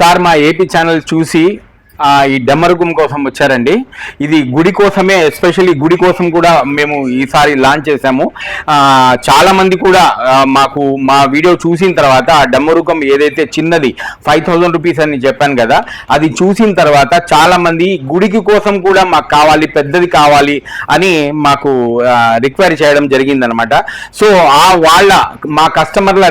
Sir మా AP channel చూసి ఈ డెమ్మరుగుం కోసం వచ్చారండి. ఇది గుడి కోసమే, ఎస్పెషల్లీ గుడి కోసం కూడా మేము ఈసారి లాంచ్ చేసాము. చాలా మంది కూడా మాకు మా వీడియో చూసిన తర్వాత ఆ డెమ్మరుగుం ఏదైతే చిన్నది 5000 రూపీస్ అని చెప్పాను కదా, అది చూసిన తర్వాత చాలా మంది గుడికి కోసం కూడా మాకు కావాలి, పెద్దది కావాలి అని మాకు రిక్వైర్ చేయడం జరిగిందనమాట. సో మా కస్టమర్ల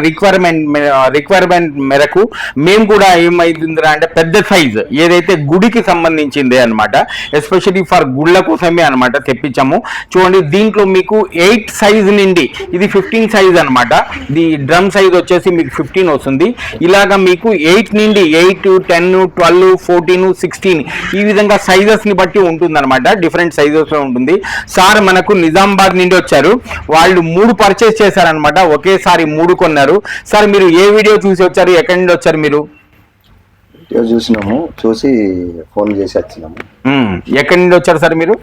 రిక్వైర్మెంట్ మేరకు మేము కూడా ఏమైందిరా అంటే పెద్ద సైజ్ ఏదైతే గుడికి సంబంధించిందే అనమాట, ఎస్పెషల్లీ ఫర్ గుళ్ళ కోసమే అనమాట తెప్పించాము. చూడండి, దీంట్లో మీకు 8 సైజ్ నుండి ఇది 15 సైజ్ అనమాట. ది డ్రమ్ సైజ్ వచ్చేసి మీకు 15 వస్తుంది. ఇలాగా మీకు 8 నుండి 8, 10, 12, 14, 16 ఈ విధంగా సైజెస్ ని బట్టి ఉంటుంది అనమాట. డిఫరెంట్ సైజెస్ లో ఉంటుంది. సార్ మనకు నిజామాబాద్ నుండి వచ్చారు. వాళ్ళు 3 పర్చేస్ చేశారనమాట, ఒకేసారి 3 కొన్నారు. సార్ మీరు ఏ వీడియో చూసి వచ్చారు, ఎక్కడి నుండి వచ్చారు మీరు? చూసినాము, చూసి ఫోన్ చేసి వచ్చినాము. ఎక్కడి నుండి వచ్చారు సార్ మీరు?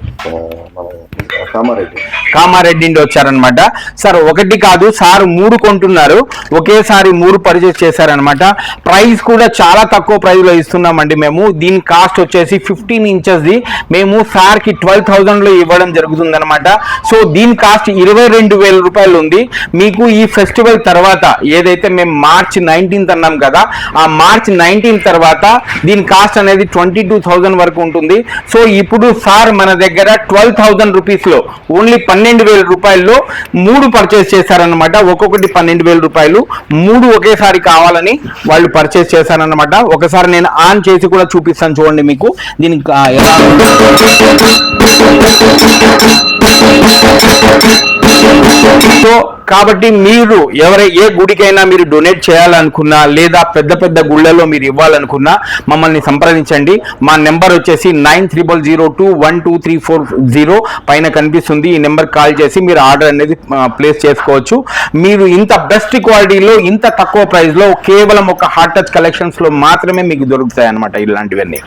కామారెడ్డి నుండి వచ్చారనమాట. సార్ ఒకటి కాదు, సార్ 3 కొంటున్నారు, ఒకేసారి 3 పర్చేస్ చేశారనమాట. ప్రైస్ కూడా చాలా తక్కువ ప్రైస్ లో ఇస్తున్నామండి మేము. దీని కాస్ట్ వచ్చేసి 15 ఇంచెస్ది మేము సార్ కి 12,000 లో ఇవ్వడం జరుగుతుంది అనమాట. సో దీని కాస్ట్ 22,000 రూపాయలు ఉంది. మీకు ఈ ఫెస్టివల్ తర్వాత ఏదైతే మేము March 19th అన్నాం కదా, ఆ March 19th తర్వాత దీని కాస్ట్ అనేది 22,000 వరకు ఉంటుంది. సో ఇప్పుడు సార్ మన దగ్గర 12,000 రూపీస్ లో ఓన్లీ 12,000 రూపాయల్లో 3 పర్చేస్ చేశారనమాట. ఒక్కొక్కటి 12,000 రూపాయలు, 3 ఒకేసారి కావాలని వాళ్ళు పర్చేస్ చేశారనమాట. ఒకసారి నేను ఆన్ చేసి కూడా చూపిస్తాను, చూడండి మీకు దీనికి ఎలా. సో కాబట్టి మీరు ఏ గుడికైనా మీరు డొనేట్ చేయాలనుకున్నా లేదా పెద్ద పెద్ద గుళ్ళలో మీరు ఇవ్వాలనుకున్నా మమ్మల్ని సంప్రదించండి. మా నెంబర్ వచ్చేసి 9002122340 పైన కనిపిస్తుంది. ఈ నెంబర్ కాల్ చేసి మీరు ఆర్డర్ అనేది ప్లేస్ చేసుకోవచ్చు. మీరు ఇంత బెస్ట్ క్వాలిటీలో ఇంత తక్కువ ప్రైస్ లో కేవలం ఒక హార్ట్ టచ్ కలెక్షన్స్ లో మాత్రమే మీకు దొరుకుతాయి అన్నమాట ఇలాంటివన్నీ.